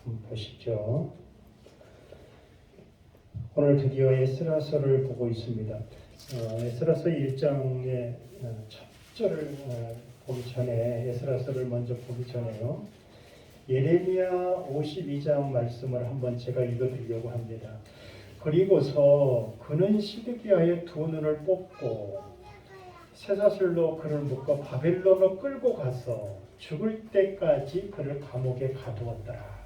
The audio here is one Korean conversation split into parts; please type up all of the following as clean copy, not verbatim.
보시죠. 오늘 드디어 에스라서를 보고 있습니다. 에스라서 1장의 첫 절을 보기 전에 에스라서를 먼저 보기 전에요. 예레미야 52장 말씀을 한번 제가 읽어드리려고 합니다. 그리고서 그는 시드기야의 두 눈을 뽑고 쇠사슬로 그를 묶어 바벨론으로 끌고 가서 죽을 때까지 그를 감옥에 가두었더라.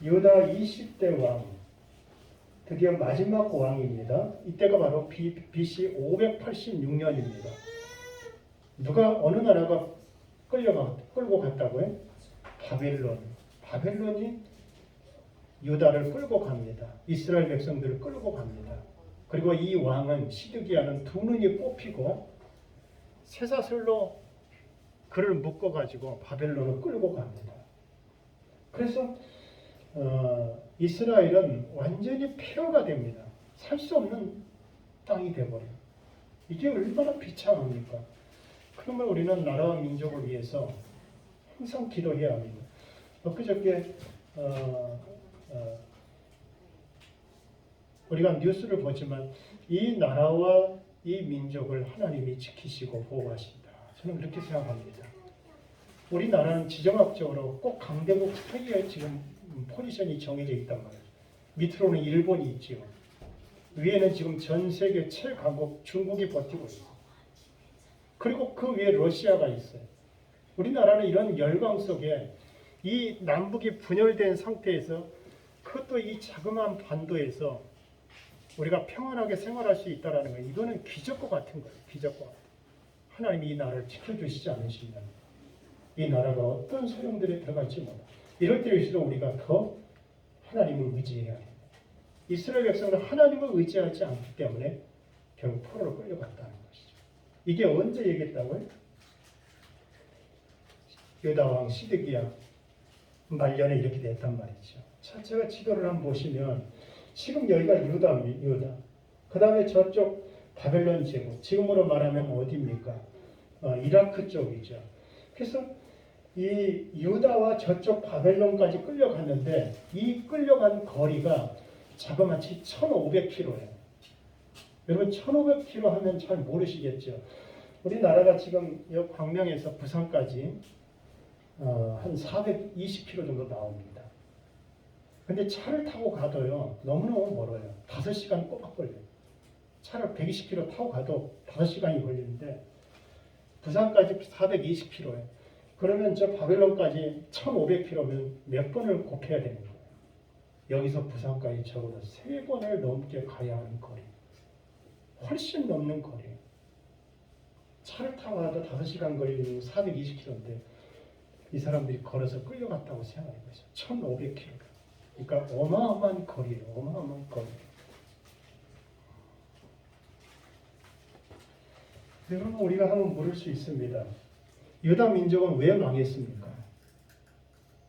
유다 20대 왕, 드디어 마지막 왕입니다. 이때가 바로 BC 586년입니다. 어느 나라가 끌고 갔다고요? 바벨론이 유다를 끌고 갑니다. 이스라엘 백성들을 끌고 갑니다. 그리고 이 왕은 시드기야는 두 눈이 뽑히고 쇠사슬로 그를 묶어가지고 바벨론을 끌고 갑니다. 그래서 이스라엘은 완전히 폐허가 됩니다. 살 수 없는 땅이 되어버려요. 이게 얼마나 비참합니까? 그러면 우리는 나라와 민족을 위해서 항상 기도해야 합니다. 엊그저께 우리가 뉴스를 보지만 이 나라와 이 민족을 하나님이 지키시고 보호하신다. 저는 그렇게 생각합니다. 우리나라는 지정학적으로 꼭 강대국 사이에 지금 포지션이 정해져 있단 말이에요. 밑으로는 일본이 있지요. 위에는 지금 전 세계 최강국 중국이 버티고 있어요. 그리고 그 위에 러시아가 있어요. 우리나라는 이런 열강 속에 이 남북이 분열된 상태에서 그것도 이 자그마한 반도에서 우리가 평안하게 생활할 수 있다는 거예요. 이거는 기적과 같은 거예요. 기적과. 하나님이 이 나라를 지켜주시지 않으시면 이 나라가 어떤 소용들에 들어갈지 몰라. 이럴 때일수록 우리가 더 하나님을 의지해야 합니다. 이스라엘 백성은 하나님을 의지하지 않기 때문에 결국 포로로 끌려갔다는 것이죠. 이게 언제 얘기했다고요? 유다 왕 시드기야 말년에 이렇게 됐단 말이죠. 제가 지도를 한번 보시면 지금 여기가 유다. 그 다음에 저쪽 바벨론 제국, 지금으로 말하면 어디입니까? 이라크 쪽이죠. 그래서 이 유다와 저쪽 바벨론까지 끌려갔는데 이 끌려간 거리가 자그마치 1500km예요. 여러분 1500km 하면 잘 모르시겠죠. 우리나라가 지금 이 광명에서 부산까지 한 420km 정도 나옵니다. 근데 차를 타고 가도요 너무너무 멀어요. 5시간 꼬박 걸려요. 차를 120km 타고 가도 5시간이 걸리는데 부산까지 420km예요. 그러면 저 바벨론까지 1500km면 몇 번을 곱해야 되는 거예요. 여기서 부산까지 적어도 3번을 넘게 가야 하는 거리. 훨씬 넘는 거리. 차를 타고 가도 5시간 걸리는 420km인데 이 사람들이 걸어서 끌려갔다고 생각해 보세요. 1500km. 그러니까 어마어마한 거리예요. 어마어마한 거리. 그러면 우리가 한번 물을 수 있습니다. 유다 민족은 왜 망했습니까?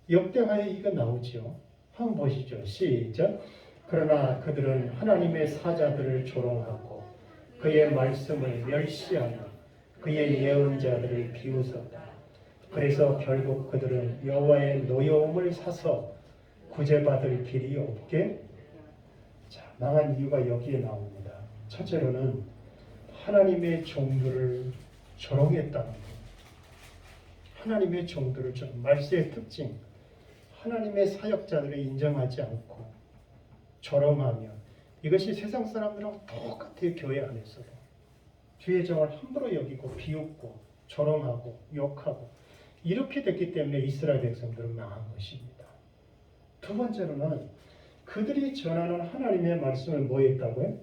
역대하에 이거 나오죠. 한번 보시죠. 시작. 그러나 그들은 하나님의 사자들을 조롱하고 그의 말씀을 멸시하며 그의 예언자들을 비웃었다. 그래서 결국 그들은 여호와의 노여움을 사서 구제받을 길이 없게 망한 이유가 여기에 나옵니다. 첫째로는 하나님의 종들을 조롱했다는 것. 하나님의 종들을 말세의 특징, 하나님의 사역자들을 인정하지 않고 조롱하며 이것이 세상 사람들하고 똑같아요. 교회 안에서도 주의 정을 함부로 여기고 비웃고 조롱하고 욕하고 이렇게 됐기 때문에 이스라엘 백성들은 망한 것입니다. 두 번째로는 그들이 전하는 하나님의 말씀을 뭐 했다고요?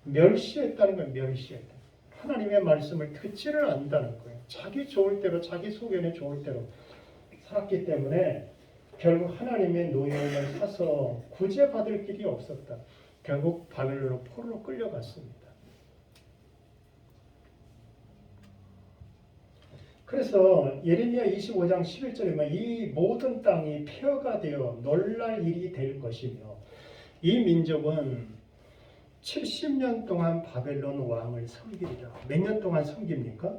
멸시했다는 거예요. 멸시했다. 하나님의 말씀을 듣지를 않는다는 거예요. 자기 좋을 대로, 자기 소견에 좋을 대로 살았기 때문에 결국 하나님의 노여움을 사서 구제받을 길이 없었다. 결국 바벨론으로 포로로 끌려갔습니다. 그래서 예레미야 25장 11절에 보면 이 모든 땅이 폐허가 되어 놀랄 일이 될 것이며 이 민족은 70년 동안 바벨론 왕을 섬기리라. 몇 년 동안 섬깁니까?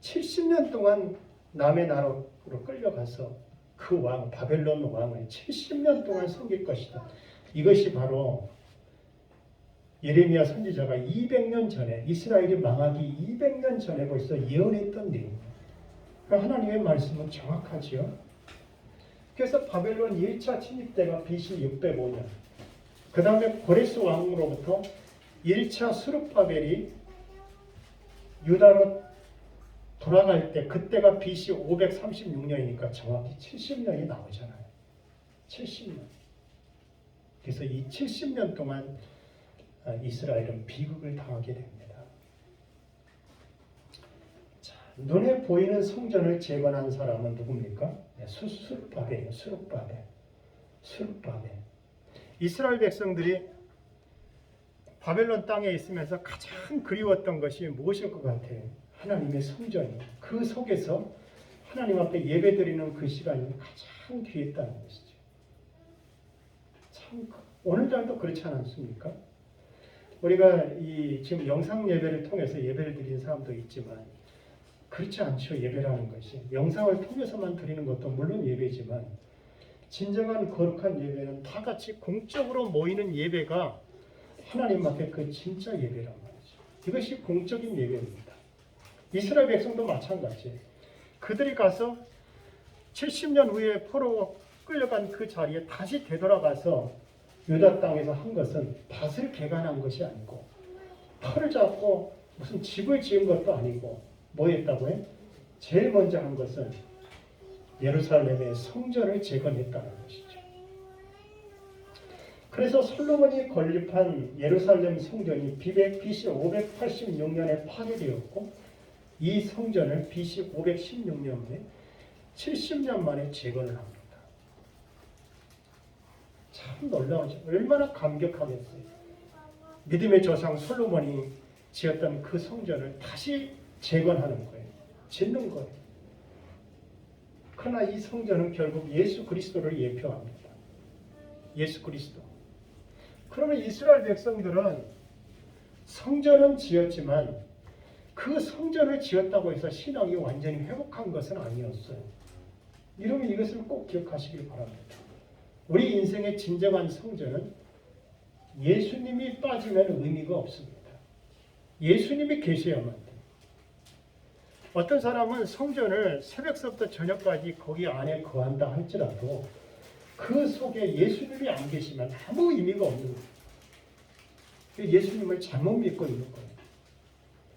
70년 동안 남의 나라로 끌려가서 그 왕, 바벨론 왕을 70년 동안 섬길 것이다. 이것이 바로 예레미야 선지자가 200년 전에, 이스라엘이 망하기 200년 전에 벌써 예언했던 내용입니다. 하나님의 말씀은 정확하지요. 그래서 바벨론 1차 침입 때가 BC 605년, 그 다음에 고레스 왕으로부터 1차 수룹바벨이 유다로 돌아갈 때, 그때가 BC 536년이니까 정확히 70년이 나오잖아요. 70년. 그래서 이 70년 동안 이스라엘은 비극을 당하게 됩니다. 자, 눈에 보이는 성전을 재건한 사람은 누굽니까? 수룹바벨이에요. 수룹바벨. 이스라엘 백성들이 바벨론 땅에 있으면서 가장 그리웠던 것이 무엇일 것 같아요? 하나님의 성전이. 그 속에서 하나님 앞에 예배드리는 그 시간이 가장 귀했다는 것이죠. 참 오늘날도 그렇지 않습니까? 우리가 지금 영상 예배를 통해서 예배를 드리는 사람도 있지만 그렇지 않죠. 예배라는 것이 영상을 통해서만 드리는 것도 물론 예배지만 진정한 거룩한 예배는 다 같이 공적으로 모이는 예배가 하나님 앞에 그 진짜 예배란 말이죠. 이것이 공적인 예배입니다. 이스라엘 백성도 마찬가지예요. 그들이 가서 70년 후에 포로로 끌려간 그 자리에 다시 되돌아가서 유다 땅에서 한 것은 밭을 개간한 것이 아니고 터를 잡고 무슨 집을 지은 것도 아니고 뭐 했다고요? 제일 먼저 한 것은 예루살렘의 성전을 재건했다는 것이죠. 그래서 솔로몬이 건립한 예루살렘 성전이 BC 586년에 파괴되었고 이 성전을 BC 516년에 70년 만에 재건을 합니다. 참 놀라우죠. 얼마나 감격하겠어요. 믿음의 조상 솔로몬이 지었던 그 성전을 다시 재건하는 거예요. 짓는 거예요. 그러나 이 성전은 결국 예수 그리스도를 예표합니다. 예수 그리스도. 그러면 이스라엘 백성들은 성전은 지었지만 그 성전을 지었다고 해서 신앙이 완전히 회복한 것은 아니었어요. 여러분 이것을 꼭 기억하시길 바랍니다. 우리 인생의 진정한 성전은 예수님이 빠지면 의미가 없습니다. 예수님이 계셔야만 돼요. 어떤 사람은 성전을 새벽서부터 저녁까지 거기 안에 거한다 할지라도 그 속에 예수님이 안 계시면 아무 의미가 없는 거예요. 예수님을 잘못 믿고 있는 거예요.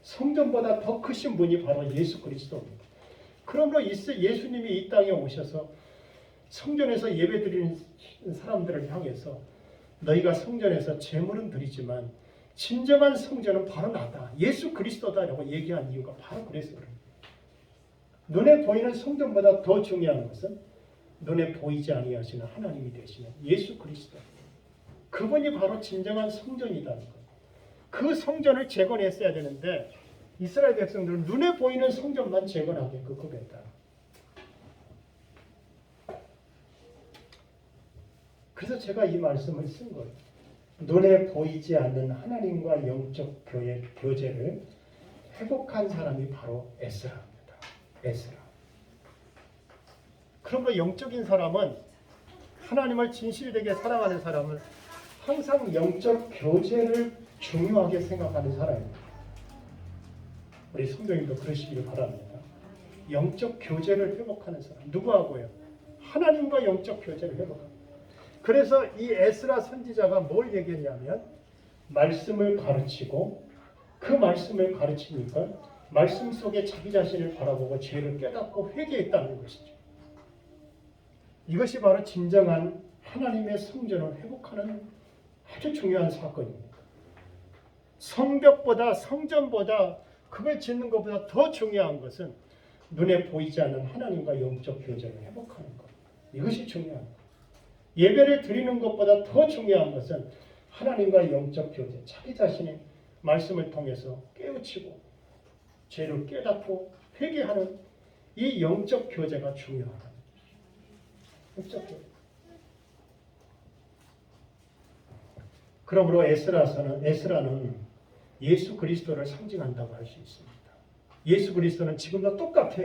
성전보다 더 크신 분이 바로 예수 그리스도입니다. 그러므로 예수님이 이 땅에 오셔서 성전에서 예배드리는 사람들을 향해서 너희가 성전에서 제물은 드리지만 진정한 성전은 바로 나다. 예수 그리스도다라고 얘기한 이유가 바로 그래서 그래요. 눈에 보이는 성전보다 더 중요한 것은 눈에 보이지 아니하시는 하나님이 되시는 예수 그리스도. 그분이 바로 진정한 성전이라는 거예요. 그 성전을 재건했어야 되는데 이스라엘 백성들은 눈에 보이는 성전만 재건하게 급급했다. 그래서 제가 이 말씀을 쓴 거예요. 눈에 보이지 않는 하나님과 영적 교제를 회복한 사람이 바로 에스라입니다. 에스라. 그러므로 영적인 사람은 하나님을 진실되게 사랑하는 사람은 항상 영적 교제를 중요하게 생각하는 사람입니다. 우리 성도님도 그러시기를 바랍니다. 영적 교제를 회복하는 사람. 누구하고요? 하나님과 영적 교제를 회복합니다. 그래서 이 에스라 선지자가 뭘 얘기했냐면 말씀을 가르치고 그 말씀을 가르치니까 말씀 속에 자기 자신을 바라보고 죄를 깨닫고 회개했다는 것이죠. 이것이 바로 진정한 하나님의 성전을 회복하는 아주 중요한 사건입니다. 성벽보다 성전보다 그걸 짓는 것보다 더 중요한 것은 눈에 보이지 않는 하나님과 영적 교제를 회복하는 것. 이것이 중요한 것. 예배를 드리는 것보다 더 중요한 것은 하나님과 영적 교제, 자기 자신의 말씀을 통해서 깨우치고 죄를 깨닫고 회개하는 이 영적 교제가 중요하다. 영적 교제. 그러므로 에스라는 예수 그리스도를 상징한다고 할 수 있습니다. 예수 그리스도는 지금도 똑같아.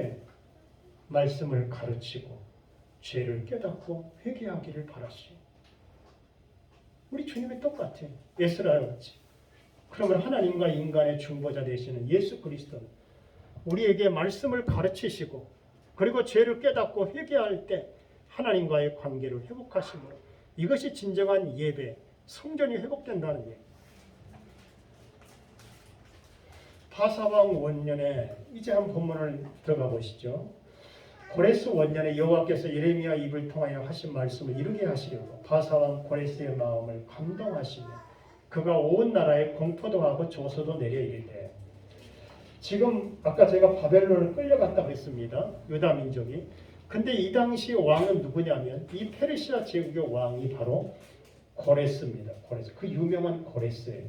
말씀을 가르치고 죄를 깨닫고 회개하기를 바라시오. 우리 주님이 똑같아요. 에스라와 같이. 그러면 하나님과 인간의 중보자 되시는 예수 그리스도는 우리에게 말씀을 가르치시고 그리고 죄를 깨닫고 회개할 때 하나님과의 관계를 회복하심으로 이것이 진정한 예배, 성전이 회복된다는 얘기. 바사왕 원년에 이제 한 본문을 들어가 보시죠. 고레스 원년에 여호와께서 예레미야 입을 통하여 하신 말씀을 이루게 하시려고 바사왕 고레스의 마음을 감동하시며 그가 온 나라에 공포도 하고 조서도 내려 이르되. 지금 아까 제가 바벨론을 끌려갔다고 했습니다. 유다 민족이. 근데 이 당시 왕은 누구냐면 이 페르시아 제국의 왕이 바로 고레스입니다. 고레스. 그 유명한 고레스예요.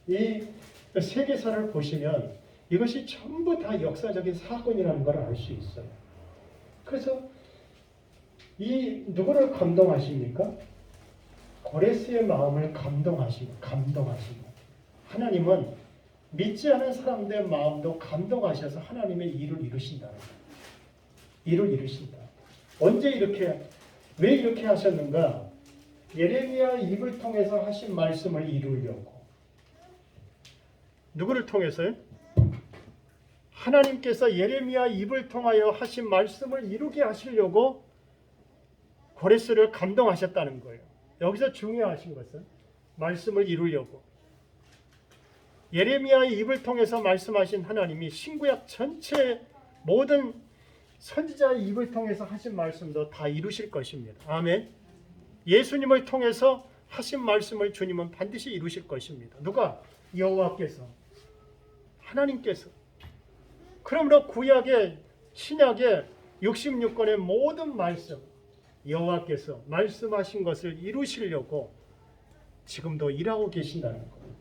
이 세계사를 보시면 이것이 전부 다 역사적인 사건이라는 걸 알 수 있어요. 그래서 이 누구를 감동하십니까? 고레스의 마음을 감동하시고 하나님은 믿지 않은 사람들의 마음도 감동하셔서 하나님의 일을 이루신다. 일을 이루신다. 언제 이렇게 왜 이렇게 하셨는가? 예레미야 입을 통해서 하신 말씀을 이루려고. 누구를 통해서요? 하나님께서 예레미야 입을 통하여 하신 말씀을 이루게 하시려고 고레스를 감동하셨다는 거예요. 여기서 중요하신 것은 말씀을 이루려고. 예레미야의 입을 통해서 말씀하신 하나님이 신구약 전체 모든 선지자의 입을 통해서 하신 말씀도 다 이루실 것입니다. 아멘. 예수님을 통해서 하신 말씀을 주님은 반드시 이루실 것입니다. 누가? 여호와께서, 하나님께서. 그러므로 구약의 신약의 66권의 모든 말씀, 여호와께서 말씀하신 것을 이루시려고 지금도 일하고 계신다는 거예요.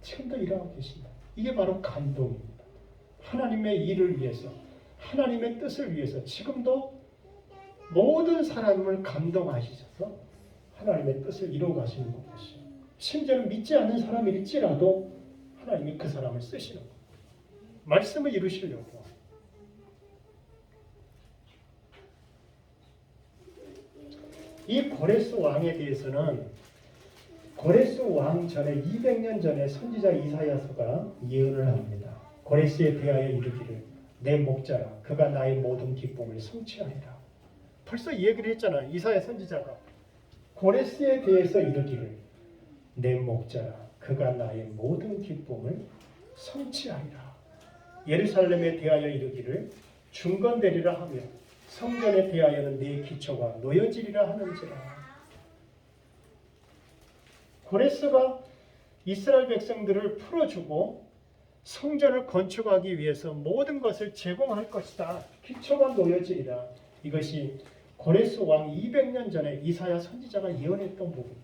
지금도 일하고 계신다. 이게 바로 감동입니다. 하나님의 일을 위해서, 하나님의 뜻을 위해서 지금도 모든 사람을 감동하시셔서 하나님의 뜻을 이루어 가시는 것이죠. 심지어는 믿지 않는 사람일지라도 하나님이 그 사람을 쓰시는 거예요. 말씀을 이루시려고. 이 고레스 왕에 대해서는 고레스 왕 전에 200년 전에 선지자 이사야서가 예언을 합니다. 고레스에 대하여 이르기를 내 목자라 그가 나의 모든 기쁨을 성취하리라. 벌써 얘기를 했잖아요. 이사야 선지자가 고레스에 대해서 이르기를 내 목자라 그가 나의 모든 기쁨을 성취하리라. 예루살렘에 대하여 이르기를 중건되리라 하며 성전에 대하여는 네 기초가 놓여지리라 하는지라. 고레스가 이스라엘 백성들을 풀어주고 성전을 건축하기 위해서 모든 것을 제공할 것이다. 기초가 놓여지리라. 이것이 고레스 왕 200년 전에 이사야 선지자가 예언했던 부분입니다.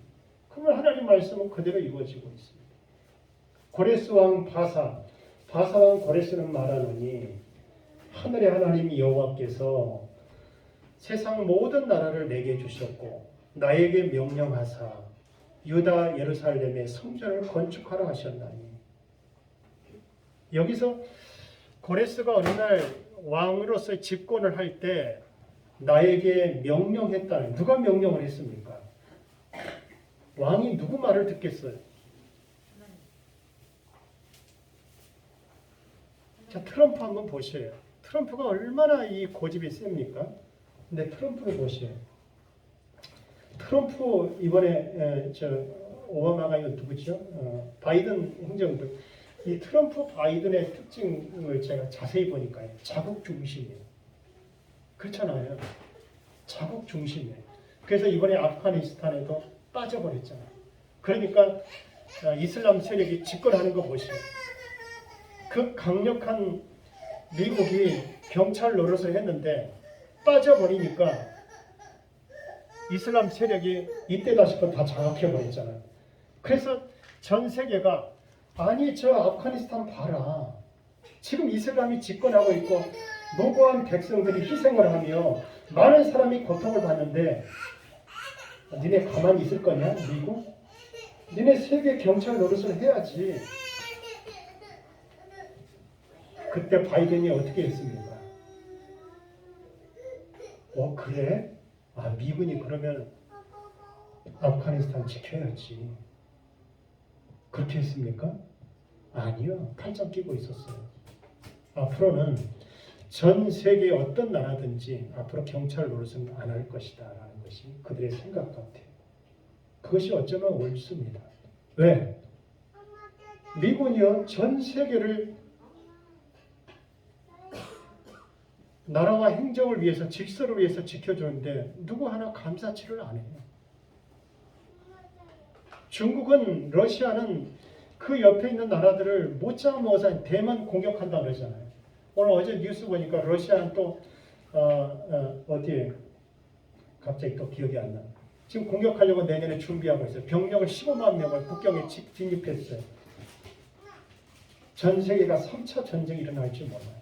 그러면 하나님 말씀은 그대로 이루어지고 있습니다. 고레스 왕 바사 왕 고레스는 말하노니 하늘의 하나님 여호와께서 세상 모든 나라를 내게 주셨고 나에게 명령하사 유다 예루살렘에 성전을 건축하라 하셨나니. 여기서 고레스가 어느 날 왕으로서 집권을 할 때 나에게 명령했다는, 누가 명령을 했습니까? 왕이 누구 말을 듣겠어요? 자, 트럼프 한번 보세요. 트럼프가 얼마나 이 고집이 셉니까? 근데 트럼프를 보세요. 트럼프 이번에 오바마가 이거 누구죠? 바이든 행정부. 이 트럼프 바이든의 특징을 제가 자세히 보니까요. 자국 중심이에요. 그렇잖아요. 자국 중심이에요. 그래서 이번에 아프가니스탄에도 빠져버렸잖아요. 그러니까 이슬람 세력이 집권하는 거 보시죠. 그 강력한 미국이 경찰 노릇을 했는데 빠져버리니까 이슬람 세력이 이때다 싶어 다 장악해버렸잖아요. 그래서 전 세계가 아니 저 아프가니스탄 봐라. 지금 이슬람이 집권하고 있고 무고한 백성들이 희생을 하며 많은 사람이 고통을 받는데 니네 가만히 있을 거냐 미국? 니네 세계 경찰 노릇을 해야지. 그때 바이든이 어떻게 했습니까? 그래? 미군이 그러면 아프가니스탄 지켜야지. 그렇게 했습니까? 아니요. 팔짱 끼고 있었어요. 앞으로는 전 세계 어떤 나라든지 앞으로 경찰 노릇은 안 할 것이다 라는 것이 그들의 생각 같아요. 그것이 어쩌면 옳습니다. 왜? 미군이요 전 세계를 나라와 행정을 위해서 질서를 위해서 지켜주는데 누구 하나 감사치를 안 해요. 중국은 러시아는 그 옆에 있는 나라들을 못 잡아먹어서 대만 공격한다 그러잖아요. 오늘 어제 뉴스 보니까 러시아는 또 어디에 갑자기 또 기억이 안 나. 지금 공격하려고 내년에 준비하고 있어요. 병력을 15만 명을 국경에 진입했어요. 전 세계가 3차 전쟁이 일어날지 몰라요.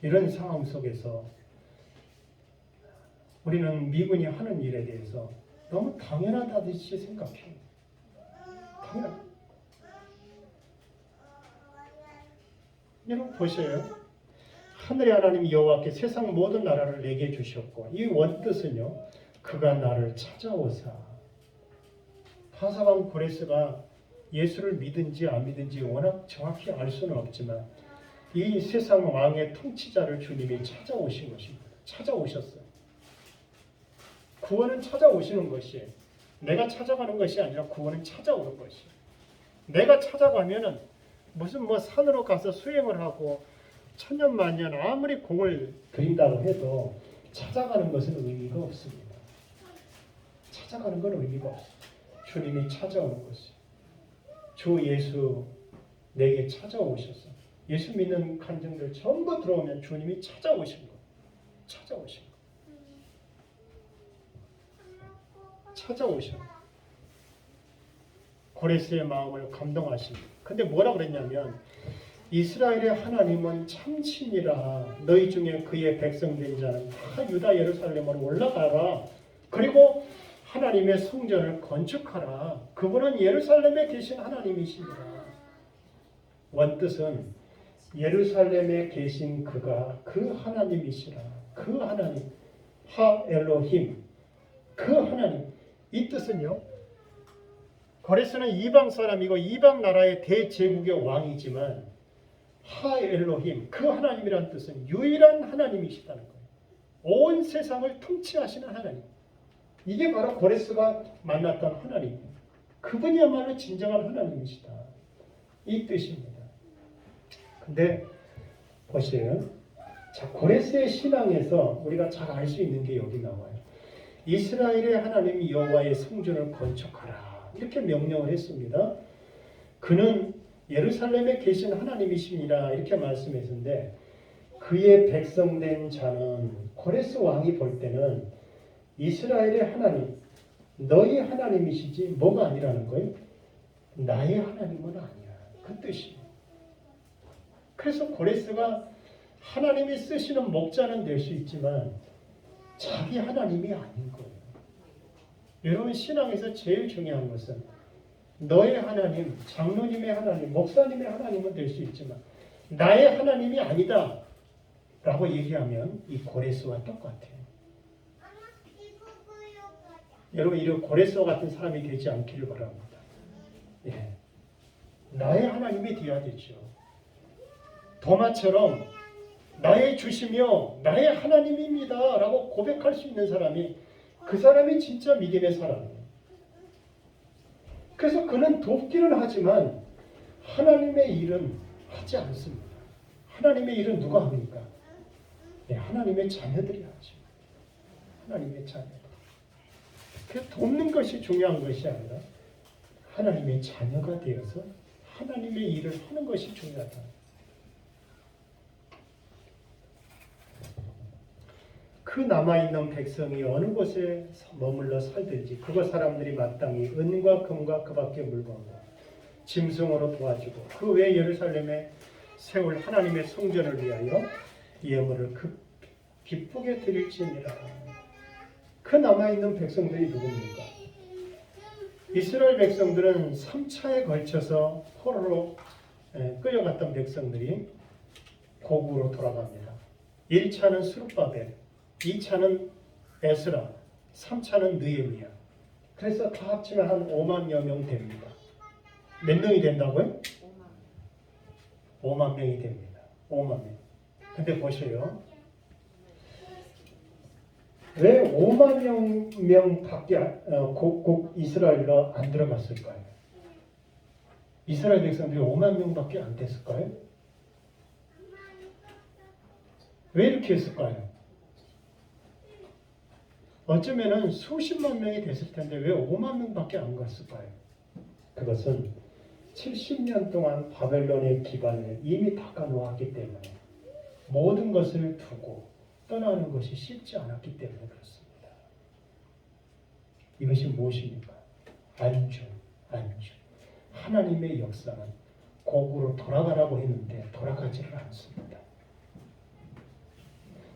이런 상황 속에서 우리는 미군이 하는 일에 대해서 너무 당연하다듯이 생각해요. 당연. 여러분 보세요. 하늘의 하나님 여호와께 세상 모든 나라를 내게 주셨고 이 원뜻은요. 그가 나를 찾아오사. 하사방 고레스가 예수를 믿은지 안 믿은지 워낙 정확히 알 수는 없지만 이 세상 왕의 통치자를 주님이 찾아오신 것입니다. 찾아오셨어요. 구원은 찾아오시는 것이에요. 내가 찾아가는 것이 아니라 구원은 찾아오는 것이에요. 내가 찾아가면은 무슨 산으로 가서 수행을 하고 천년만년 아무리 공을 들인다고 해도 찾아가는 것은 의미가 없습니다. 찾아가는 건 의미가 없어요. 주님이 찾아오는 것이에요. 주 예수 내게 찾아오셨어. 예수 믿는 간증들 전부 들어오면 주님이 찾아오신 거예요. 찾아오신 거예요. 찾아오셔. 고레스의 마음을 감동하십니다. 근데 뭐라 그랬냐면 이스라엘의 하나님은 참신이라 너희 중에 그의 백성된 자는 다 유다 예루살렘으로 올라가라. 그리고 하나님의 성전을 건축하라. 그분은 예루살렘에 계신 하나님이시니라. 원뜻은 예루살렘에 계신 그가 그 하나님이시라. 그 하나님 하 엘로힘 그 하나님. 이 뜻은요. 고레스는 이방 사람이고 이방 나라의 대제국의 왕이지만 하 엘로힘 그 하나님이란 뜻은 유일한 하나님이시다는 거예요. 온 세상을 통치하시는 하나님. 이게 바로 고레스가 만났던 하나님. 그분이야말로 진정한 하나님이시다. 이 뜻입니다. 근데 보세요. 자, 고레스의 신앙에서 우리가 잘 알 수 있는 게 여기 나와요. 이스라엘의 하나님 여호와의 성전을 건축하라. 이렇게 명령을 했습니다. 그는 예루살렘에 계신 하나님이십니다. 이렇게 말씀했는데 그의 백성된 자는 고레스 왕이 볼 때는 이스라엘의 하나님, 너희 하나님이시지 뭐가 아니라는 거예요? 나의 하나님은 아니야. 그 뜻이에요. 그래서 고레스가 하나님이 쓰시는 목자는 될 수 있지만 자기 하나님이 아닌 거예요. 여러분 신앙에서 제일 중요한 것은 너의 하나님, 장로님의 하나님, 목사님의 하나님은 될 수 있지만 나의 하나님이 아니다 라고 얘기하면 이 고레스와 똑같아요. 여러분 이런 고레스와 같은 사람이 되지 않기를 바랍니다. 예. 나의 하나님이 되어야 되죠. 도마처럼 나의 주시며 나의 하나님입니다 라고 고백할 수 있는 사람이 그 사람이 진짜 믿음의 사람이에요. 그래서 그는 돕기는 하지만 하나님의 일은 하지 않습니다. 하나님의 일은 누가 합니까? 네, 하나님의 자녀들이 하죠. 하나님의 자녀들. 그 돕는 것이 중요한 것이 아니라 하나님의 자녀가 되어서 하나님의 일을 하는 것이 중요하다. 그 남아있는 백성이 어느 곳에 머물러 살든지 그곳 사람들이 마땅히 은과 금과 그 밖의 물건과 짐승으로 도와주고 그 외 예루살렘에 세울 하나님의 성전을 위하여 예물을 기쁘게 드릴지니라. 그 남아있는 백성들이 누굽니까? 이스라엘 백성들은 3차에 걸쳐서 포로로 끌려갔던 백성들이 고국으로 돌아갑니다. 1차는 스룹바벨, 2차는 에스라, 3차는 느헤미야. 그래서 다 합치면 한 5만여 명 됩니다. 몇 명이 된다고요? 5만 명이 됩니다. 5만 명. 근데 보세요. 왜 5만 명밖에 곡 이스라엘로 안 들어갔을까요? 이스라엘 백성들이 5만 명밖에 안 됐을까요? 왜 이렇게 했을까요? 어쩌면은 수십만 명이 됐을 텐데 왜 5만 명밖에 안 갔을까요? 그것은 70년 동안 바벨론의 기반을 이미 닦아놓았기 때문에 모든 것을 두고 떠나는 것이 쉽지 않았기 때문에 그렇습니다. 이것이 무엇입니까? 안주. 하나님의 역사는 곡으로 돌아가라고 했는데 돌아가지를 않습니다.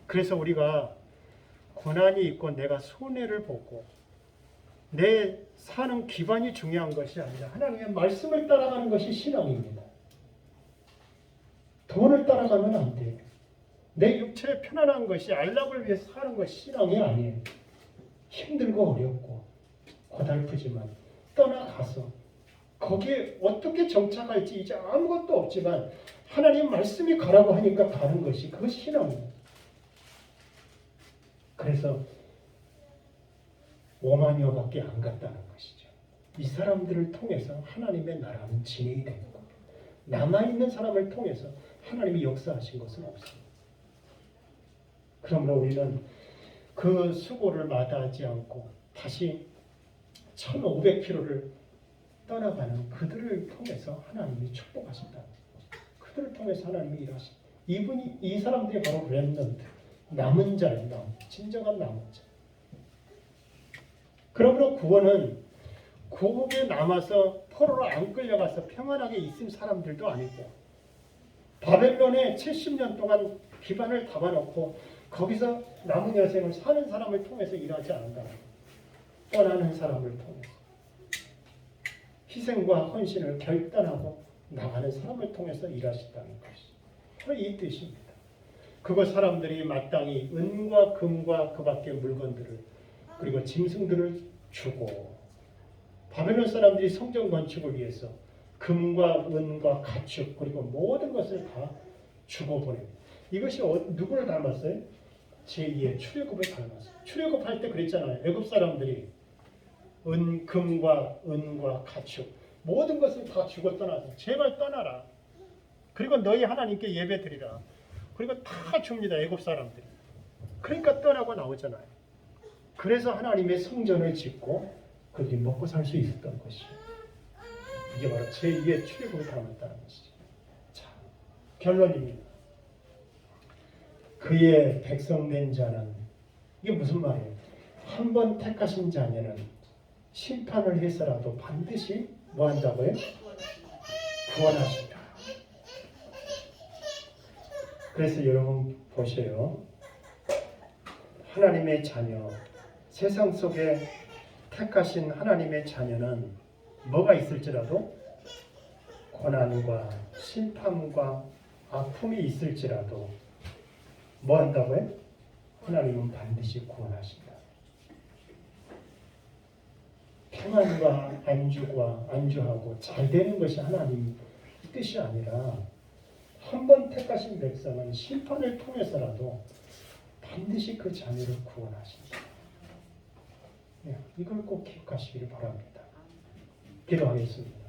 그래서 우리가 고난이 있고 내가 손해를 보고 내 사는 기반이 중요한 것이 아니라 하나님의 말씀을 따라가는 것이 신앙입니다. 돈을 따라가면 안 돼요. 내 육체의 편안한 것이 안락을 위해 사는 것이 신앙이 아니에요. 힘들고 어렵고 고달프지만 떠나가서 거기에 어떻게 정착할지 이제 아무것도 없지만 하나님 말씀이 가라고 하니까 가는 것이 그것이 신앙입니다. 그래서 5만여밖에 안 갔다는 것이죠. 이 사람들을 통해서 하나님의 나라는 진행이 되는 겁니다. 남아있는 사람을 통해서 하나님이 역사하신 것은 없습니다. 그러므로 우리는 그 수고를 마다하지 않고 다시 1500km를 떠나가는 그들을 통해서 하나님이 축복하신다. 그들을 통해서 하나님이 일하신다. 이 사람들이 바로 렘넌트, 남은 자예요. 진정한 남은 자. 그러므로 구원은 고국에 남아서 포로로 안 끌려가서 평안하게 있을 사람들도 아니고 바벨론에 70년 동안 기반을 잡아놓고 거기서 남은 여생을 사는 사람을 통해서 일하지 않는다. 떠나는 사람을 통해서 희생과 헌신을 결단하고 나가는 사람을 통해서 일하신다는 것이 바로 이 뜻입니다. 그거 사람들이 마땅히 은과 금과 그 밖의 물건들을 그리고 짐승들을 주고 바벨론 사람들이 성전 건축을 위해서 금과 은과 가축 그리고 모든 것을 다 주고 보냅니다. 이것이 누구를 닮았어요? 제2의 출애굽을 닮았어요. 출애굽할 때 그랬잖아요. 애굽 사람들이 금과 은과 가축 모든 것을 다 주고 떠나서 제발 떠나라. 그리고 너희 하나님께 예배드리라. 그리고 다 줍니다. 애굽 사람들이. 그러니까 떠나고 나오잖아요. 그래서 하나님의 성전을 짓고 그들이 먹고 살 수 있었던 것이죠. 이게 바로 제2의 출애굽을 닮았다는 것이죠. 자, 결론입니다. 그의 백성된 자는 이게 무슨 말이에요? 한 번 택하신 자녀는 심판을 해서라도 반드시 뭐 한다고요? 구원하신다. 그래서 여러분 보세요. 하나님의 자녀, 세상 속에 택하신 하나님의 자녀는 뭐가 있을지라도 고난과 심판과 아픔이 있을지라도 뭐 한다고요? 하나님은 반드시 구원하신다. 평안과 안주하고 잘 되는 것이 하나님 뜻이 아니라 한 번 택하신 백성은 심판을 통해서라도 반드시 그 자녀를 구원하신다. 이걸 꼭 기억하시기를 바랍니다. 기도하겠습니다.